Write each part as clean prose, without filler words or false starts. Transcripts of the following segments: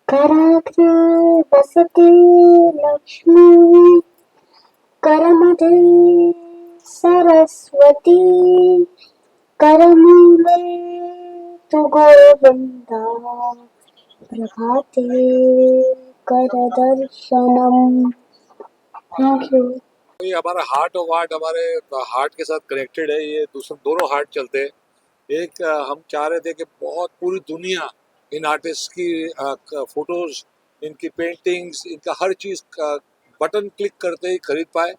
कराग्रे वसति लक्ष्मी करमध्ये सरस्वती करमूले तु गोविन्दा प्रभाते करदर्शनम्। Thank you. ये हमारा हार्ट ऑफ आर्ट हमारे हार्ट के साथ कनेक्टेड है। ये दूसरे दोनों हार्ट चलते हैं। एक हम चाह रहे थे कि बहुत पूरी दुनिया इन आर्टिस्ट की फोटोज, इनकी पेंटिंग्स, इनका हर चीज़ का बटन क्लिक करते ही खरीद पाए।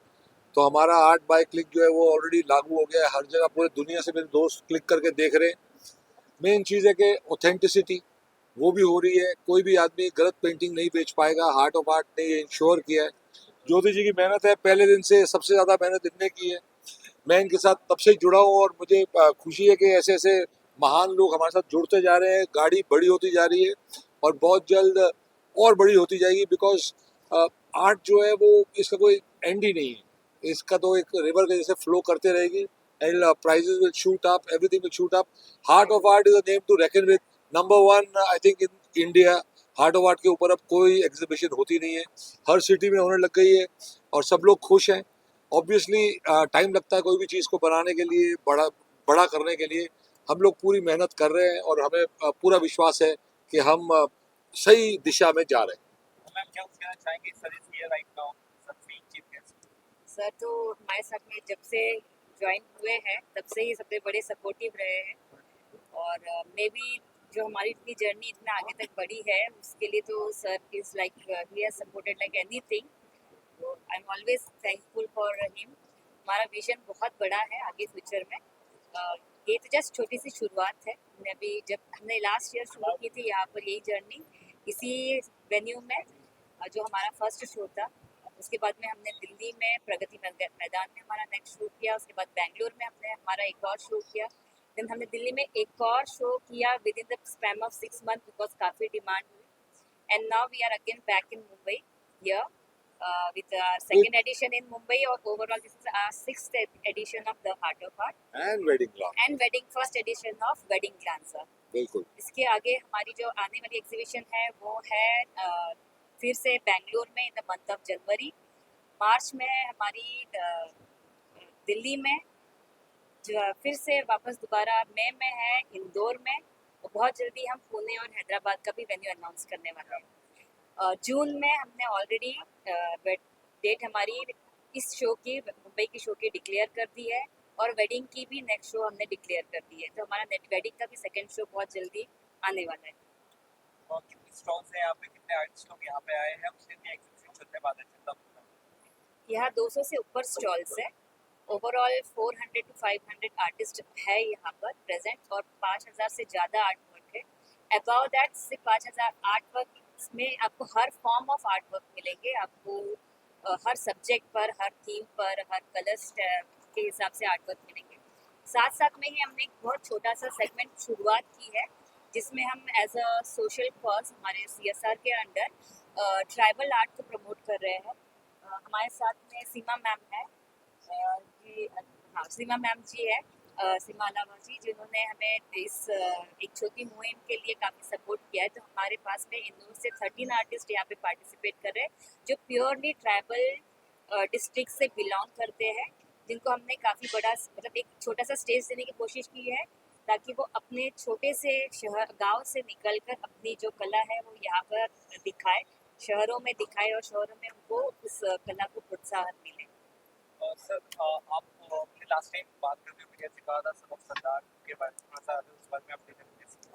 तो हमारा आर्ट बाय क्लिक जो है वो ऑलरेडी लागू हो गया है। हर जगह पूरी दुनिया से मेरे दोस्त क्लिक करके देख रहे हैं। मेन चीज़ है कि ऑथेंटिसिटी वो भी हो रही है। कोई भी आदमी गलत पेंटिंग नहीं बेच पाएगा। हार्ट ऑफ आर्ट ने ये इंश्योर किया है। ज्योति जी की मेहनत है, पहले दिन से सबसे ज़्यादा मेहनत इनने की है। मैं इनके साथ तब से जुड़ा हूँ और मुझे खुशी है कि ऐसे ऐसे महान लोग हमारे साथ जुड़ते जा रहे हैं। गाड़ी बड़ी होती जा रही है और बहुत जल्द और बड़ी होती जाएगी। बिकॉज आर्ट जो है वो इसका कोई एंड ही नहीं है। इसका तो एक रिवर के जैसे फ्लो करते रहेगी and prices will shoot up, everything will shoot up. Heart of Art is a name to reckon with. Number one I think in India. Heart of Art के ऊपर अब कोई एग्जीबिशन होती नहीं है। हर सिटी में होने लग गई है और सब लोग खुश हैं। ऑब्वियसली टाइम लगता है कोई भी चीज़ को बनाने के लिए, बड़ा बड़ा करने के लिए। हम लोग पूरी मेहनत कर रहे हैं और हमें पूरा विश्वास है कि हम सही दिशा में जा रहे हैं। मैम क्या कहना चाहेंगे sir is here right now sir chief guest? Sir तो हमारे साथ में जब से ज्वाइन हुए हैं तब से ही सबसे बड़े सपोर्टिव रहे हैं और मे बी जो हमारी इतनी जर्नी इतना आगे तक बढ़ी है उसके लिए तो sir is like he has supported like anything. तो I am always thankful for him. हमारा विजन बहुत बड़ा है आगे फ्यूचर में। ये तो जस्ट छोटी सी शुरुआत है। हमने अभी जब हमने लास्ट ईयर शुरू की थी यहाँ पर यही जर्नी इसी वेन्यू में जो हमारा फर्स्ट शो था। उसके बाद में हमने दिल्ली में प्रगति मैदान में हमारा नेक्स्ट शो किया। उसके बाद बेंगलोर में हमने हमारा एक और शो किया। देन हमने दिल्ली में एक और शो किया within the span of 6 month because काफ़ी डिमांड हुई। And now we are again back in Mumbai here with second edition in Mumbai, or overall this is our 6th edition of the Heart of Art and wedding club and wedding first edition of Wedding Glancer। बिल्कुल। इसके आगे हमारी जो आने वाली exhibition है वो है फिर से बेंगलोर में in the month of January. मार्च में हमारी दिल्ली में, जो फिर से वापस दोबारा मई में है इंदौर में, और बहुत जल्दी हम पुणे और हैदराबाद का भी वेन्यू अनाउंस करने वाले हैं। जून में हमने ऑलरेडी डेट हमारी इस शो की, मुंबई की शो की डिक्लेयर कर दी है और वेडिंग की भी नेक्स्ट शो हमने डिक्लेयर कर दी है। तो हमारा वेडिंग का भी सेकंड शो बहुत जल्दी आने वाला है। और कितने स्टॉल्स हैं यहाँ पे, कितने आर्टिस्ट लोग यहाँ पे आए हैं, उसके लिए एग्जीबिशन चलने वाले हैं? यहाँ 200 से ऊपर स्टॉल्स है। ओवरऑल 400 to 500 आर्टिस्ट है यहाँ पर प्रेजेंट और 5000 से ज़्यादा आर्ट वर्क है। अबाउ दैट सिर्फ 5000 आर्ट वर्क में आपको हर फॉर्म ऑफ आर्ट वर्क मिलेंगे। आपको हर सब्जेक्ट पर, हर थीम पर, हर कलर्स के हिसाब से आर्ट वर्क मिलेंगे। साथ साथ में ही हमने एक बहुत छोटा सा सेगमेंट शुरुआत की है जिसमें हम एज अ सोशल कॉज हमारे CSR के अंडर ट्राइबल आर्ट को प्रमोट कर रहे हैं। हमारे साथ में सीमा मैम है जी, हाँ सीमा मैम जी है, सीमा अलावा जी, जिन्होंने हमें इस एक छोटी मुहिम के लिए काफ़ी सपोर्ट किया है। तो हमारे पास में इंदौर से 13 आर्टिस्ट यहाँ पे पार्टिसिपेट कर रहे हैं जो प्योरली ट्राइबल डिस्ट्रिक्ट से बिलोंग करते हैं, जिनको हमने काफ़ी बड़ा मतलब एक छोटा सा स्टेज देने की कोशिश की है ताकि वो अपने छोटे से शहर गांव से निकलकर अपनी जो कला है वो यहाँ पर दिखाए, शहरों में दिखाए और शहरों में उनको उस कला को प्रोत्साहन मिले। सर आप अपने लास्ट टाइम बात करते हुए जैसे कहा था सबक सरदार के बारे में, थोड़ा सा उस बारे में अपने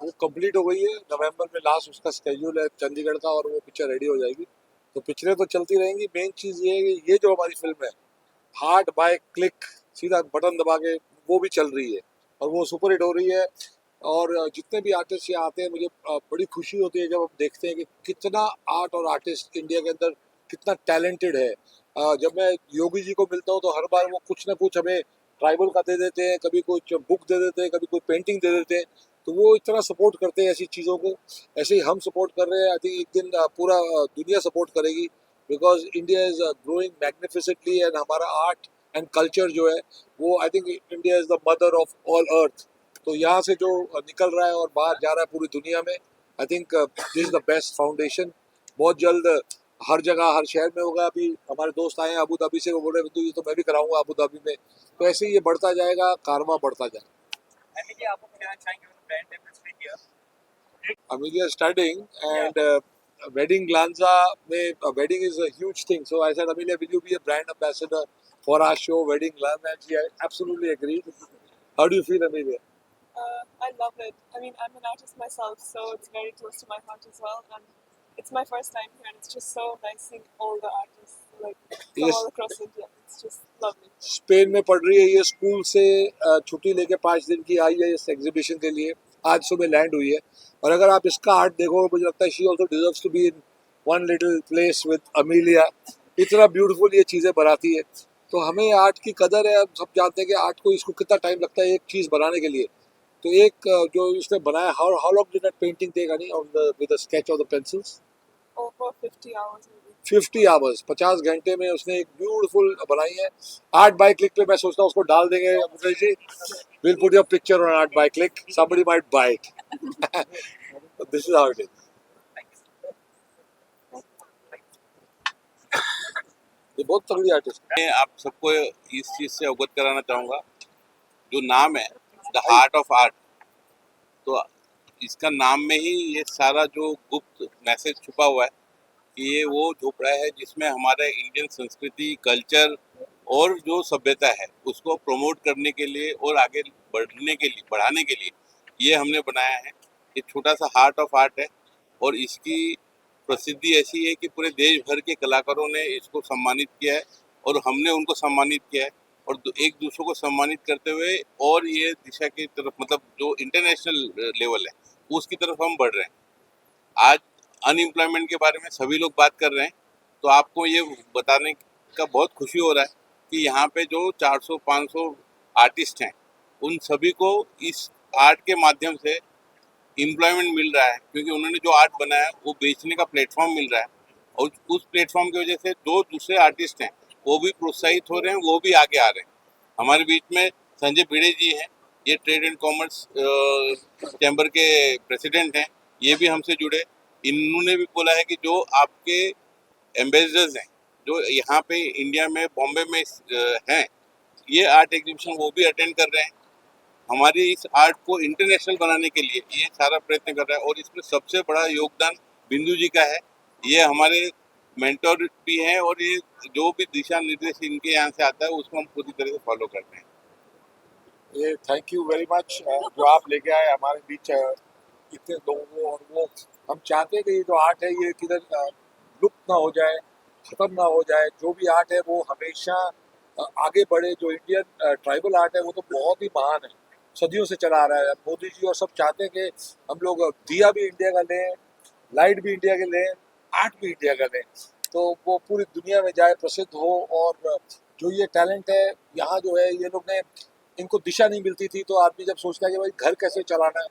वो कंप्लीट हो गई है। नवंबर में लास्ट उसका स्केड्यूल है चंडीगढ़ का और वो पिक्चर रेडी हो जाएगी। तो पिक्चरें तो चलती रहेंगी। मेन चीज़ ये है कि ये जो हमारी फिल्म है हार्ट बाय क्लिक, सीधा बटन दबा के, वो भी चल रही है और वो सुपर हिट हो रही है। और जितने भी आर्टिस्ट यहाँ आते हैं मुझे बड़ी खुशी होती है जब हम देखते हैं कि कितना आर्ट और आर्टिस्ट इंडिया के अंदर कितना टैलेंटेड है। जब मैं योगी जी को मिलता हूँ तो हर बार वो कुछ ना कुछ हमें ट्राइबल का दे देते हैं, कभी कुछ बुक दे देते हैं, कभी कोई पेंटिंग दे देते हैं। तो वो इतना सपोर्ट करते हैं ऐसी चीज़ों को। ऐसे ही हम सपोर्ट कर रहे हैं। आई थिंक एक दिन पूरा दुनिया सपोर्ट करेगी because India is growing magnificently and हमारा आर्ट एंड कल्चर जो है वो I think India is the mother of all अर्थ। तो यहाँ से जो निकल रहा है और बाहर जा रहा है पूरी दुनिया में, I think this is the best foundation. बहुत जल्द हर जगह हर शहर में होगा। अभी हमारे दोस्त आए हैं अबू धाबी से, वो बोल रहे बिंदु ये तो मैं भी कराऊंगा अबू धाबी में। तो ऐसे ही ये बढ़ता जाएगा, कारवां बढ़ता जाएगा। एमिलिया, आपको कहना चाहेंगे ब्रांड एम्बेसडर किया? Amelia is studying and wedding glanza में wedding is a huge thing. So I said, Amelia, will you be a brand ambassador for our show, Wedding Glanza? And she absolutely agreed. How do you feel, Amelia? I love it. I mean, I'm an artist myself, so it's very close to my heart as well. And it's my first time here, and it's just so nice seeing all the artists like from Yes. all across India. It's just lovely. Spain में पढ़ रही है ये, school से छुट्टी लेके 5 दिन की आई है इस एग्जीबिशन के लिए। आज सुबह लैंड हुई है और अगर आप इसका आर्ट देखो मुझे लगता है she also deserves to be in one little place with Amelia. इतना ब्यूटीफुल ये चीज़ें बनाती है। तो हमें आर्ट की कदर है। अब सब जानते हैं कि आर्ट को इसको कितना टाइम लगता है एक चीज़ बनाने के लिए। तो एक जो इसने बनाया, how long did that painting take honey on the with the sketch of the pencils? Over 50 hours maybe. 50 hours, 50 घंटे में उसने एक ब्यूटीफुल बनाई है। आर्ट बाय क्लिक पे मैं सोचता हूँ उसको डाल देंगे Mukesh ji. Will put your picture on art by click, somebody might buy it. This is how it is. ये बहुत तगड़ी आर्टिस्ट है। मैं आप सबको इस चीज़ से अवगत कराना चाहूँगा, जो नाम है द हार्ट ऑफ आर्ट, तो इसका नाम में ही ये सारा जो गुप्त मैसेज छुपा हुआ है कि ये वो झोपड़ा है जिसमें हमारा इंडियन संस्कृति, कल्चर और जो सभ्यता है उसको प्रमोट करने के लिए और आगे बढ़ाने के लिए ये हमने बनाया है। ये छोटा सा हार्ट ऑफ आर्ट है और इसकी प्रसिद्धि ऐसी है कि पूरे देश भर के कलाकारों ने इसको सम्मानित किया है और हमने उनको सम्मानित किया है और एक दूसरे को सम्मानित करते हुए और ये दिशा की तरफ, मतलब जो इंटरनेशनल लेवल है उसकी तरफ हम बढ़ रहे हैं। आज अनएम्प्लॉयमेंट के बारे में सभी लोग बात कर रहे हैं, तो आपको ये बताने का बहुत खुशी हो रहा है कि यहाँ पे जो 400-500 आर्टिस्ट हैं उन सभी को इस आर्ट के माध्यम से एम्प्लॉयमेंट मिल रहा है, क्योंकि उन्होंने जो आर्ट बनाया है वो बेचने का प्लेटफॉर्म मिल रहा है और उस प्लेटफॉर्म की वजह से जो दूसरे आर्टिस्ट हैं वो भी प्रोत्साहित हो रहे हैं, वो भी आगे आ रहे हैं। हमारे बीच में संजय भिड़े जी हैं, ये ट्रेड एंड कॉमर्स चैम्बर के प्रेसिडेंट हैं, ये भी हमसे जुड़े। इन्होंने भी बोला है कि जो आपके एम्बेसडर्स हैं जो यहाँ पे इंडिया में बॉम्बे में हैं, ये आर्ट एग्जीबिशन वो भी अटेंड कर रहे हैं। हमारी इस आर्ट को इंटरनेशनल बनाने के लिए ये सारा प्रयत्न कर रहा है और इसमें सबसे बड़ा योगदान बिंदु जी का है। ये हमारे मेंटर भी हैं और ये जो भी दिशा निर्देश इनके यहाँ से आता है उसको हम पूरी तरह से फॉलो करते हैं। ये थैंक यू वेरी मच जो आप लेके आए हमारे बीच इतने लोगों को। और वो हम चाहते हैं कि ये जो आर्ट है ये किधर लुप्त ना हो जाए, ख़त्म ना हो जाए। जो भी आर्ट है वो हमेशा आगे बढ़े। जो इंडियन ट्राइबल आर्ट है वो तो बहुत ही महान है, सदियों से चला आ रहा है। मोदी जी और सब चाहते हैं कि हम लोग दिया भी इंडिया का लें, लाइट भी इंडिया के लें, आर्ट भी इंडिया का लें, तो वो पूरी दुनिया में जाए, प्रसिद्ध हो। और जो ये टैलेंट है यहाँ जो है, ये लोग ने, इनको दिशा नहीं मिलती थी। तो आदमी जब सोचता है कि भाई घर कैसे चलाना है,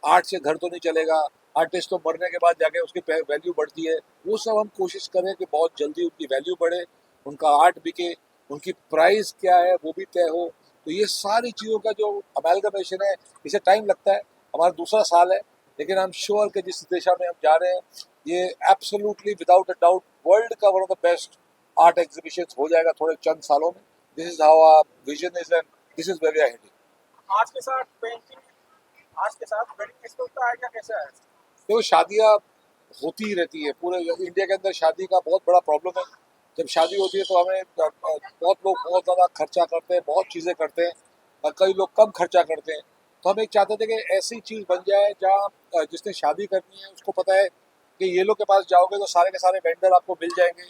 आर्ट से घर तो नहीं चलेगा, आर्टिस्ट तो मरने के बाद जाके उसकी वैल्यू बढ़ती है। वो सब हम कोशिश करें कि बहुत जल्दी उनकी वैल्यू बढ़े, उनका आर्ट बिके, उनकी प्राइस क्या है वो भी तय हो। तो ये सारी चीज़ों का जो अमेलगमेशन है, इसे टाइम लगता है। हमारा दूसरा साल है, लेकिन आई एम श्योर कि जिस दिशा में हम जा रहे हैं ये absolutely without a doubt world का one of the best art exhibition हो जाएगा थोड़े चंद सालों में। This is how our vision is and this is where we are heading. आज के साथ पेंटिंग, आज के साथ वेडिंग का आइडिया कैसा है? तो शादियाँ होती ही रहती है पूरे इंडिया के अंदर। शादी का बहुत बड़ा प्रॉब्लम है। जब शादी होती है तो हमें बहुत लोग बहुत ज़्यादा खर्चा करते हैं, बहुत चीज़ें करते हैं, और कई लोग कम खर्चा करते हैं। तो हम एक चाहते थे कि ऐसी चीज़ बन जाए जहाँ जिसने शादी करनी है उसको पता है कि ये लोग के पास जाओगे तो सारे के सारे वेंडर आपको मिल जाएंगे।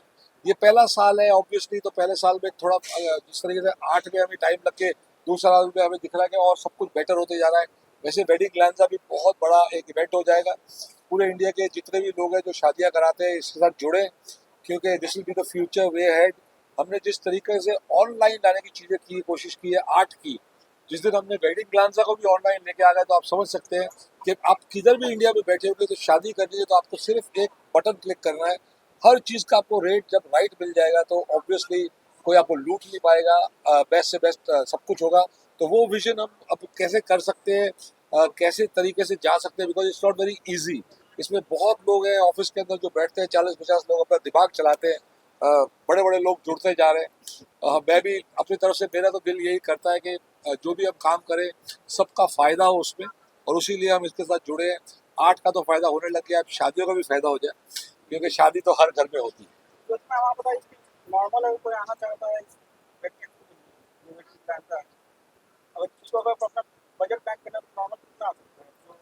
ये पहला साल है ऑब्वियसली, तो पहले साल में थोड़ा जिस तरीके से आर्ट में हमें टाइम लग के दूसरा साल में हमें दिख रहा है कि और सब कुछ बेटर होते जा रहा है। वैसे वेडिंग ग्लैंजा भी बहुत बड़ा एक इवेंट हो जाएगा। पूरे इंडिया के जितने भी लोग हैं जो शादियाँ कराते हैं इसके साथ जुड़े, क्योंकि this will be the future way head. हमने जिस तरीके से ऑनलाइन लाने की चीज़ें की, कोशिश की है आर्ट की, जिस दिन हमने वेडिंग ग्लैंजा को भी ऑनलाइन लेके आ गए तो आप समझ सकते हैं कि आप किधर भी इंडिया में बैठे होंगे तो शादी करनी है तो आपको सिर्फ एक बटन क्लिक करना है। हर चीज़ का आपको रेट जब राइट मिल जाएगा तो ऑब्वियसली कोई आपको लूट नहीं पाएगा, बेस्ट से बेस्ट सब कुछ होगा। तो वो विजन हम अब कैसे कर सकते हैं, कैसे तरीके से जा सकते हैं, because it's not very easy. इसमें बहुत लोग हैं ऑफिस के अंदर जो बैठते हैं, 40-50 लोग अपना दिमाग चलाते हैं, बड़े बड़े लोग जुड़ते जा रहे हैं। मैं भी अपनी तरफ से, मेरा तो दिल यही करता है कि जो भी हम काम करें सबका फायदा हो उसमें, और उसीलिए हम इसके साथ जुड़े हैं। आर्ट का तो फायदा होने लग गया, अब शादियों का भी फायदा हो जाए, क्योंकि शादी तो हर घर में होती है। तो इसमें आप बताइए, नॉर्मल अगर कोई आना चाहता है इस वेडिंग प्लान का, अगर किसी को अगर अपना बजट प्लान करना है तो नॉर्मल कितना आ सकता है तो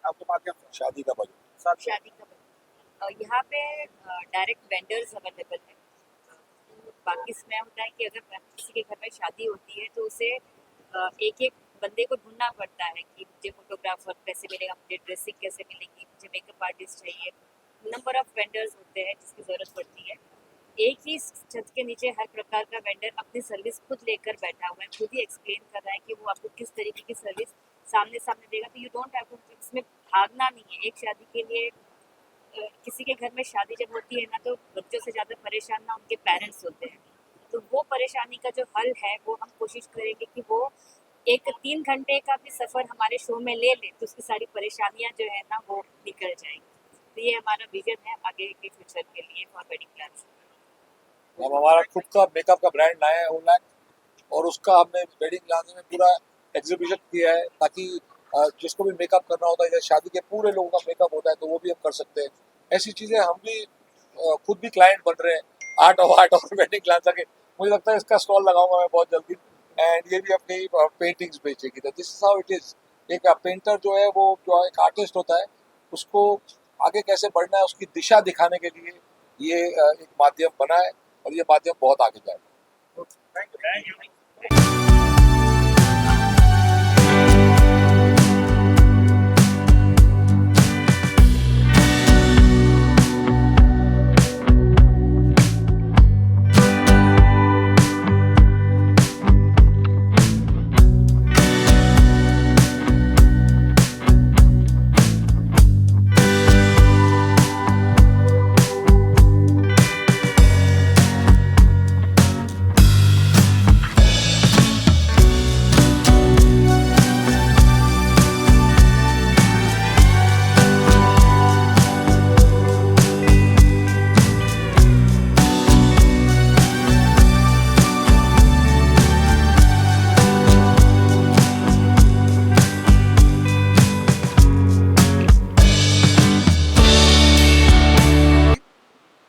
आपके माध्यम से शादी का बजट शादी का यहाँ पे डायरेक्ट वेंडर्स अवेलेबल है। बाकी इसमें होता है कि अगर किसी के घर में शादी होती है तो उसे एक एक बंदे को ढूंढना पड़ता है कि मुझे फोटोग्राफर कैसे मिलेगा, मुझे ड्रेसिंग कैसे मिलेगी, मुझे मेकअप आर्टिस्ट चाहिए। नंबर ऑफ वेंडर्स होते हैं जिसकी ज़रूरत पड़ती है। एक ही छत के नीचे हर प्रकार का वेंडर अपनी सर्विस खुद लेकर बैठा हुआ है, खुद ही एक्सप्लेन कर रहा है कि वो आपको किस तरीके की सर्विस सामने सामने देगा। तो यू डोंट हैव टू, इसमें भागना नहीं है। एक शादी के लिए किसी के घर में शादी जब होती है ना, तो बच्चों से ज़्यादा परेशान ना उनके पेरेंट्स होते हैं। तो वो परेशानी का जो हल है वो हम कोशिश करेंगे कि वो एक 3 घंटे का भी सफ़र हमारे शो में ले ले तो उसकी सारी परेशानियाँ जो है ना वो निकल जाएंगी। तो ये हमारा विजन है आगे के फ्यूचर के लिए फॉर वेडिंग प्लान्स। हम हमारा खुद का मेकअप का ब्रांड लाए हैं ओलैक, और उसका हमने वेडिंग प्लान में पूरा एग्जीबिशन किया है, ताकि जिसको भी मेकअप करना होता है या शादी के पूरे लोगों का मेकअप होता है तो वो भी हम कर सकते हैं। ऐसी चीज़ें हम भी खुद भी क्लाइंट बन रहे हैं आर्ट और वेडिंग प्लान के। मुझे लगता है इसका स्टॉल लगाऊंगा मैं बहुत जल्दी, एंड ये भी अपनी पेंटिंग्स बेचेगी। तो this is how it is. एक पेंटर जो है, वो जो एक आर्टिस्ट होता है, उसको आगे कैसे बढ़ना है उसकी दिशा दिखाने के लिए ये एक माध्यम बना है, और ये माध्यम बहुत आगे जाएगा। Thank you.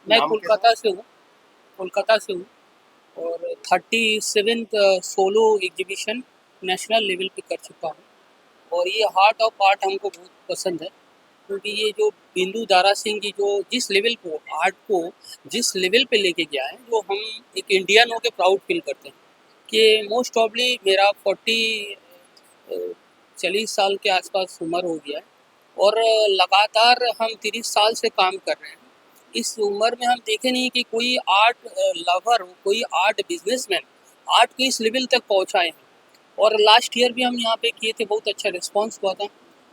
मैं कोलकाता से हूँ और 37th solo exhibition national level पे कर चुका हूँ। और ये हार्ट ऑफ आर्ट हमको बहुत पसंद है, क्योंकि ये जो बिंदु दारा सिंह की जो जिस लेवल को आर्ट को जिस लेवल पे लेके गया है, जो हम एक इंडियन होकर प्राउड फील करते हैं कि मोस्ट ऑफली मेरा 40 साल के आसपास उम्र हो गया है और लगातार हम 30 साल से काम कर रहे हैं। इस उम्र में हम देखे नहीं कि कोई आर्ट लवर हो, कोई आर्ट बिजनेसमैन आर्ट को इस लेवल तक पहुंचाए हैं। और लास्ट ईयर भी हम यहाँ पे किए थे, बहुत अच्छा रिस्पांस हुआ था।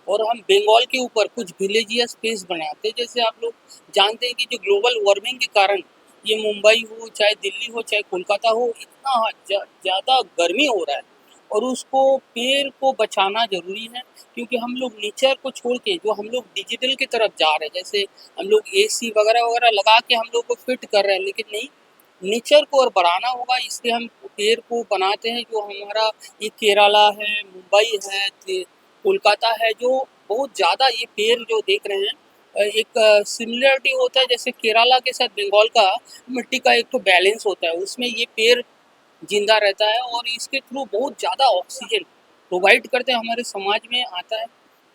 और हम बंगाल के ऊपर कुछ विलेजिया स्पेस बनाते हैं। जैसे आप लोग जानते हैं कि जो ग्लोबल वार्मिंग के कारण ये मुंबई हो, चाहे दिल्ली हो, चाहे कोलकाता हो, इतना ज़्यादा गर्मी हो रहा है और उसको पेड़ को बचाना ज़रूरी है। क्योंकि हम लोग नेचर को छोड़ के जो हम लोग डिजिटल की तरफ जा रहे हैं, जैसे हम लोग AC वगैरह वगैरह लगा के हम लोग को फिट कर रहे हैं, लेकिन नहीं, नेचर को और बढ़ाना होगा। इसलिए हम पेड़ को बनाते हैं। जो हमारा ये केरला है, मुंबई है, कोलकाता है, जो बहुत ज़्यादा ये पेड़ जो देख रहे हैं, एक सिमिलरिटी होता है जैसे केरला के साथ बंगाल का मिट्टी का एक तो बैलेंस होता है, उसमें ये पेड़ जिंदा रहता है और इसके थ्रू बहुत ज़्यादा ऑक्सीजन प्रोवाइड करते हैं, हमारे समाज में आता है।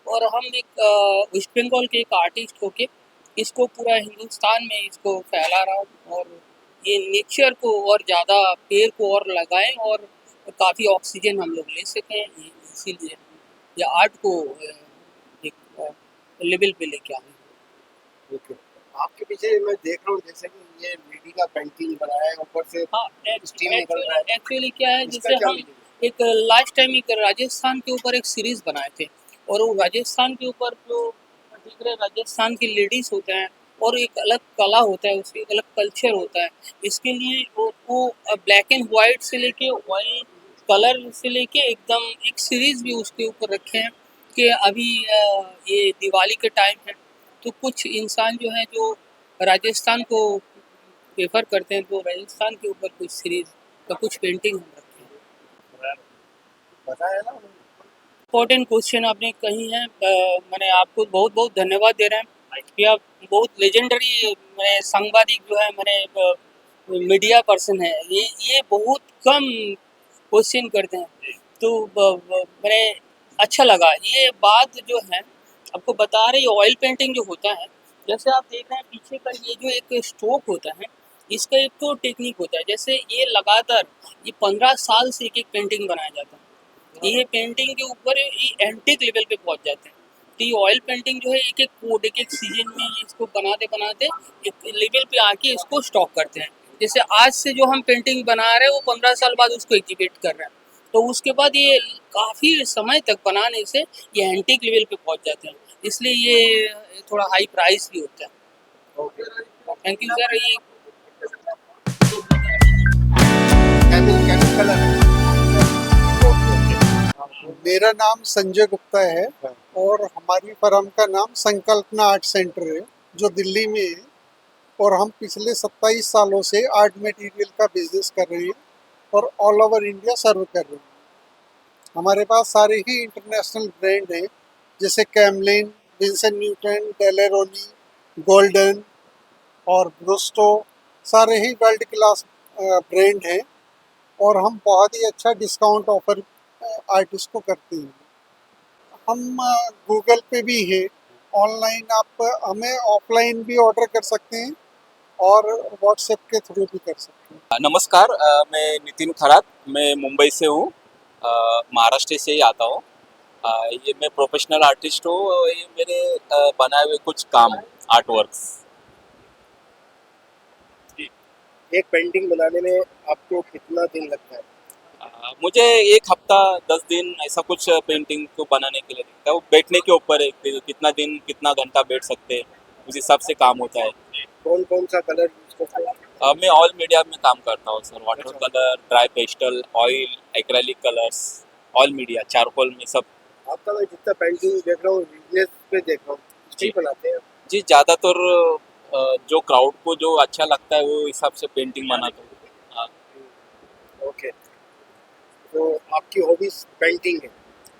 और हम एक वेस्ट बंगाल के एक आर्टिस्ट होके इसको पूरा हिंदुस्तान में इसको फैला रहा हूँ। और ये नेचर को और ज़्यादा पेड़ को और लगाएं और काफ़ी ऑक्सीजन हम लोग ले सकें, इसीलिए ये आर्ट को एक लेवल पे लेके आए। ओके, आपके पीछे मैं देख रहा हूँ जैसे कि ये मिट्टी का पेंटिंग बनाया है, ऊपर से हाँ, स्टीम निकल रहा है। एक्चुअली क्या है, इसका जैसे क्या हम मीनिंग? एक लास्ट टाइम एक राजस्थान के ऊपर एक सीरीज बनाए थे, और वो राजस्थान के ऊपर जो देख रहे राजस्थान की लेडीज होते हैं और एक अलग कला होता है, उसकी एक अलग कल्चर होता है। इसके लिए वो ब्लैक एंड वाइट से लेके ऑयल कलर से लेके एकदम एक सीरीज भी उसके ऊपर रखे हैं कि अभी ये दिवाली के टाइम है तो कुछ इंसान जो है जो राजस्थान को प्रेफर करते हैं तो राजस्थान के ऊपर कुछ सीरीज का कुछ पेंटिंग हम रखे हैं। बताया ना। इम्पोर्टेंट क्वेश्चन आपने कही है, मैंने आपको बहुत बहुत धन्यवाद दे रहे हैं कि आप बहुत लेजेंडरी मैंने सांबादिक जो है मैंने मीडिया पर्सन है, ये बहुत कम क्वेश्चन करते हैं तो मैंने अच्छा लगा ये बात जो है आपको बता रही। ऑयल पेंटिंग जो होता है जैसे आप देख रहे हैं पीछे का ये जो एक स्ट्रोक होता है इसका एक तो टेक्निक होता है, जैसे ये लगातार ये 15 साल से एक पेंटिंग बनाया जाता है, ये पेंटिंग के ऊपर ये एंटीक लेवल पे पहुंच जाते हैं। तो ये ऑयल पेंटिंग जो है एक एक कोड एक एक सीजन में इसको बनाते बनाते एक लेवल पे आके इसको स्टॉक करते हैं। जैसे आज से जो हम पेंटिंग बना रहे हैं वो 15 साल बाद उसको एग्जीबिट कर रहे हैं, तो उसके बाद ये काफ़ी समय तक बनाने से ये एंटीक लेवल पे पहुंच जाते हैं, इसलिए ये थोड़ा हाई प्राइस भी होता है। Thank you sir. ये कलर मेरा नाम संजय गुप्ता है और हमारी फर्म का नाम संकल्पना आर्ट सेंटर है जो दिल्ली में है और हम पिछले 27 सालों से आर्ट मटेरियल का बिजनेस कर रहे हैं और ऑल ओवर इंडिया सर्व कर रहे हैं। हमारे पास सारे ही इंटरनेशनल ब्रांड हैं जैसे कैमलिन, विंसेंट न्यूटन, डेलेरोनी, गोल्डन और ब्रूस्टो, सारे ही वर्ल्ड क्लास ब्रांड हैं और हम बहुत ही अच्छा डिस्काउंट ऑफर आर्टिस्ट को करते हैं। हम गूगल पे भी है, ऑनलाइन आप हमें ऑफलाइन भी ऑर्डर कर सकते हैं और व्हाट्सएप के थ्रू भी कर सकते हैं। नमस्कार, मैं नितिन खरात, मैं मुंबई से हूँ, महाराष्ट्र से ही आता हूँ। ये मैं प्रोफेशनल आर्टिस्ट हूँ, ये मेरे बनाए हुए कुछ काम आर्ट वर्क्स। एक पेंटिंग बनाने में आपको कितना दिन लगता है? मुझे 1 हफ्ता 10 दिन ऐसा कुछ पेंटिंग को बनाने के लिए लगता है। वो बैठने के ऊपर है कि कितना दिन कितना घंटा बैठ सकते हैं, उस हिसाब से काम होता है। कौन कौन सा कलर यूज करते हैं? मैं ऑल मीडिया में काम करता हूँ sir, water colour, dry pastel, oil, acrylic colours, all media, charcoal में सब। आपका मैं जितना पेंटिंग देख रहा हूँ रील्स पे देख रहा हूँ, जी। बनाते हैं जी, ज़्यादातर जो क्राउड को जो अच्छा लगता है वो हिसाब से पेंटिंग बनाता हूँ। हाँ। ओके, तो आपकी हॉबीज पेंटिंग है?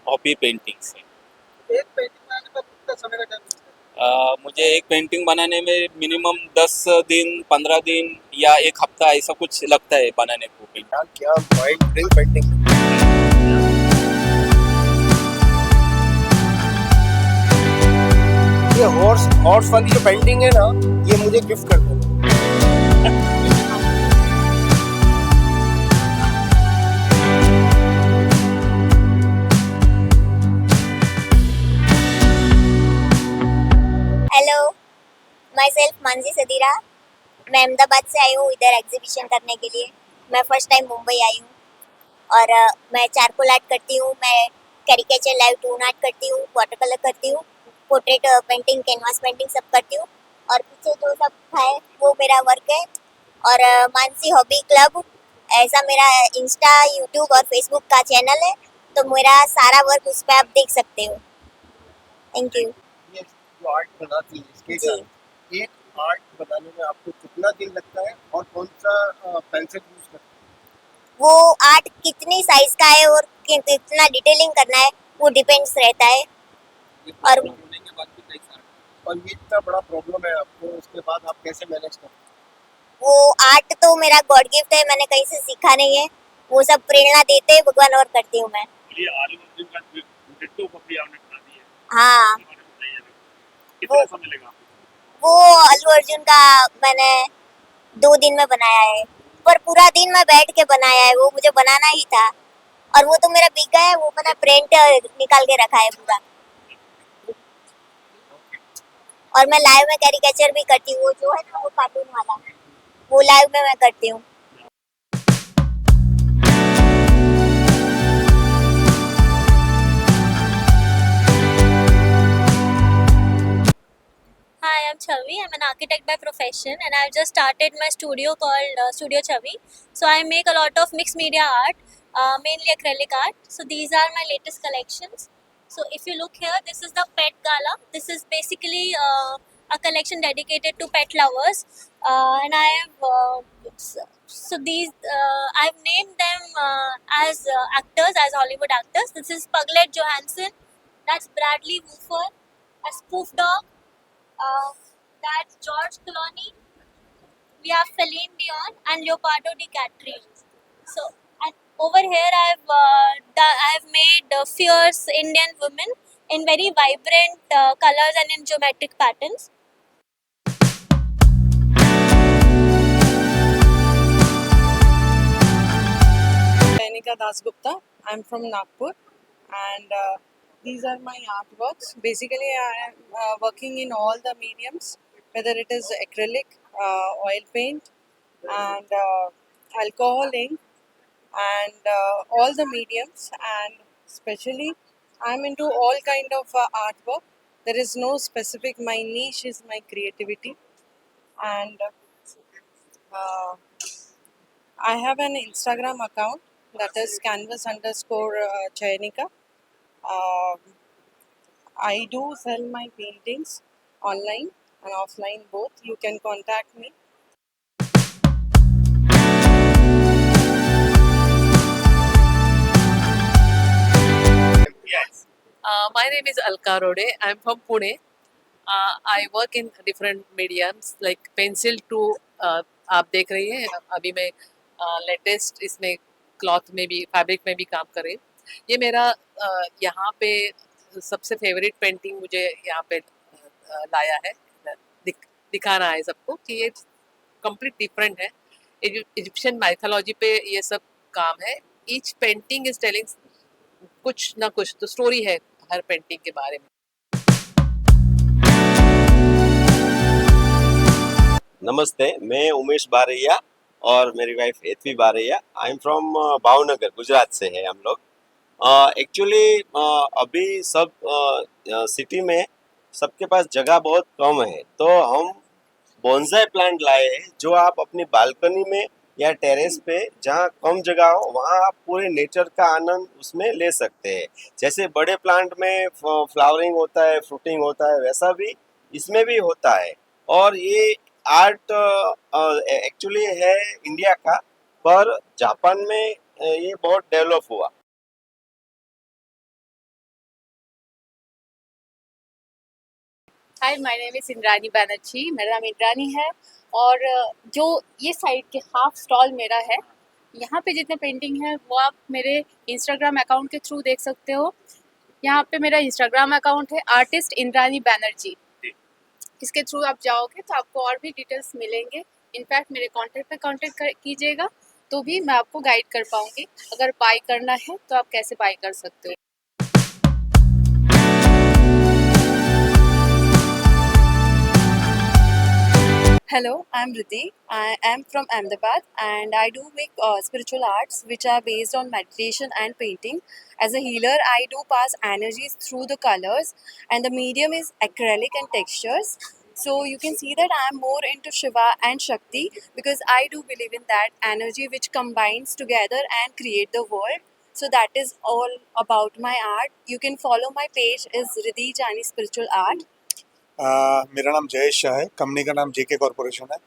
हॉबी पेंटिंग से एक पेंटिंग बनाने में कितना समय लगता है? मुझे एक पेंटिंग बनाने में मिनिमम 10 दिन 15 दिन या 1 हफ्ता ऐसा कुछ लगता है बनाने को। क्या माइंड ब्लोइंग पेंटिंग। ये हॉर्स वाली जो पेंटिंग है ना, ये मुझे गिफ्ट कर देना। Hello, my self Mansi Sadeera. मैं अहमदाबाद से आई हूँ इधर एग्जीबिशन करने के लिए। मैं फर्स्ट टाइम मुंबई आई हूँ और मैं चारकोल आर्ट करती हूँ, मैं कैरिकेचर लाइव टून आर्ट करती हूँ, वाटर कलर करती हूँ, पोर्ट्रेट पेंटिंग, कैनवास पेंटिंग सब करती हूँ और पीछे जो सब है वो मेरा वर्क है। और मानसी हॉबी क्लब ऐसा मेरा इंस्टा, यूट्यूब और फेसबुक का चैनल है, तो मेरा सारा वर्क उस पर आप देख सकते हो। Thank you. ये जो आर्ट बनाती है इसके जी। लिए एक आर्ट बनाने में आपको कितना दिन लगता है और कौन सा पेंसिल यूज करते हैं? वो आर्ट कितनी साइज का है और कितना डिटेलिंग करना है वो डिपेंड्स रहता है। और ये इतना बड़ा प्रॉब्लम है आपको, उसके बाद आप कैसे मैनेज करते हैं? वो आर्ट तो मेरा गॉड गिफ्ट है, मैंने कहीं से सीखा नहीं है, वो सब प्रेरणा देते हैं भगवान और करती हूँ मैं। हाँ, वो अल्लू अर्जुन का मैंने 2 दिन में बनाया है, पर पूरा दिन मैं बैठ के बनाया है, वो मुझे बनाना ही था और वो तो मेरा बिक गया है, वो मैंने प्रिंट निकाल के रखा है पूरा। और मैं लाइव में कैरिकेचर भी करती हूँ, वो जो है ना वो कार्टून वाला, वो लाइव में मैं करती हूँ। Hi, I'm Chavi. I'm an architect by profession and I've just started my studio called Studio Chavi. So I make a lot of mixed media art. mainly acrylic art. So these are my latest collections. So if you look here, this is the Pet Gala. This is basically a collection dedicated to pet lovers, and I have so these I've named them as actors, as Hollywood actors. This is Puglet Johansson. That's Bradley Woofer, a spoof dog. Uh, that's George Clooney. We have Celine Dion and Leopardo DiCaprio. So, and over here I've made fierce Indian women in very vibrant colors and in geometric patterns. Jainika Dasgupta. I'm from Nagpur, and these are my artworks. Basically, I am working in all the mediums, whether it is acrylic, oil paint, and alcohol ink, and all the mediums. And especially, I'm into all kind of artwork. There is no specific. My niche is my creativity, and I have an Instagram account that is canvas underscore Jainika. Um I do sell my paintings online and offline both. You can contact me. Yes. My name is Alka Rode. I'm from Pune. I work in different mediums like pencil too आप देख रही हैं अभी मैं latest इसमें cloth में भी fabric में भी काम कर रही हूँ ये मेरा यहाँ पे सबसे फेवरेट पेंटिंग मुझे यहाँ पे लाया है दिखाना है सबको कि ये कंप्लीट डिफरेंट है इजिप्शियन माइथोलॉजी पे ये सब काम है ईच पेंटिंग इज टेलिंग कुछ ना कुछ तो स्टोरी है हर पेंटिंग के बारे में नमस्ते मैं उमेश बारैया और मेरी wife Ethvi Bariya I am from Bhavnagar Gujarat से है हम लोग एक्चुअली अभी सब सिटी में सबके पास जगह बहुत कम है तो हम बोनसाई प्लांट लाए हैं जो आप अपनी बालकनी में या टेरेस पे जहाँ कम जगह हो वहाँ आप पूरे नेचर का आनंद उसमें ले सकते हैं जैसे बड़े प्लांट में फ्लावरिंग होता है फ्रूटिंग होता है वैसा भी इसमें भी होता है और ये आर्ट एक्चुअली है इंडिया का पर जापान में ये बहुत डेवलप हुआ hi my name is Indrani Banerjee मेरा नाम इंद्रानी है और जो ये साइड के हाफ स्टॉल मेरा है यहाँ पे जितने पेंटिंग है वो आप मेरे इंस्टाग्राम अकाउंट के थ्रू देख सकते हो यहाँ पे मेरा इंस्टाग्राम अकाउंट है आर्टिस्ट इंद्रानी बैनर्जी इसके थ्रू आप जाओगे तो आपको और भी डिटेल्स मिलेंगे इनफैक्ट मेरे कॉन्टैक्ट पे कॉन्टैक्ट कीजिएगा तो भी मैं आपको गाइड कर पाऊँगी अगर बाय करना है तो आप कैसे बाय कर सकते हो Hello, I'm Riddhi. I am from Ahmedabad and I do make spiritual arts which are based on meditation and painting. As a healer, I do pass energies through the colors and the medium is acrylic and textures. So you can see that I am more into Shiva and Shakti because I do believe in that energy which combines together and create the world. So that is all about my art. You can follow my page is Riddhi Jani Spiritual Art. मेरा नाम जयेश शाह है company का नाम जेके corporation है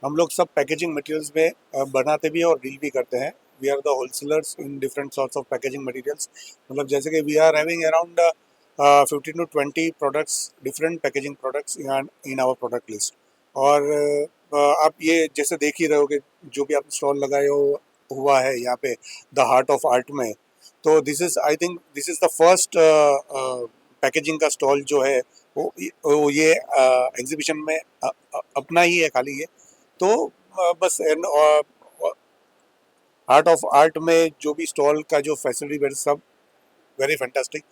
हम लोग सब packaging materials में बनाते भी हैं और डील भी करते हैं we are the wholesalers in different sorts of packaging materials मतलब जैसे कि we are having around 15 to 20 products different packaging products in our product list और आप ये जैसे देख ही रहे हो कि जो भी आप स्टॉल लगाए हुआ है यहाँ पे द हार्ट ऑफ आर्ट में तो this is I think this is the first packaging का स्टॉल जो है वो ये एग्जीबिशन में अपना ही है खाली ये तो बस आर्ट ऑफ आर्ट में जो भी स्टॉल का जो फैसिलिटी सब वेरी फैंटास्टिक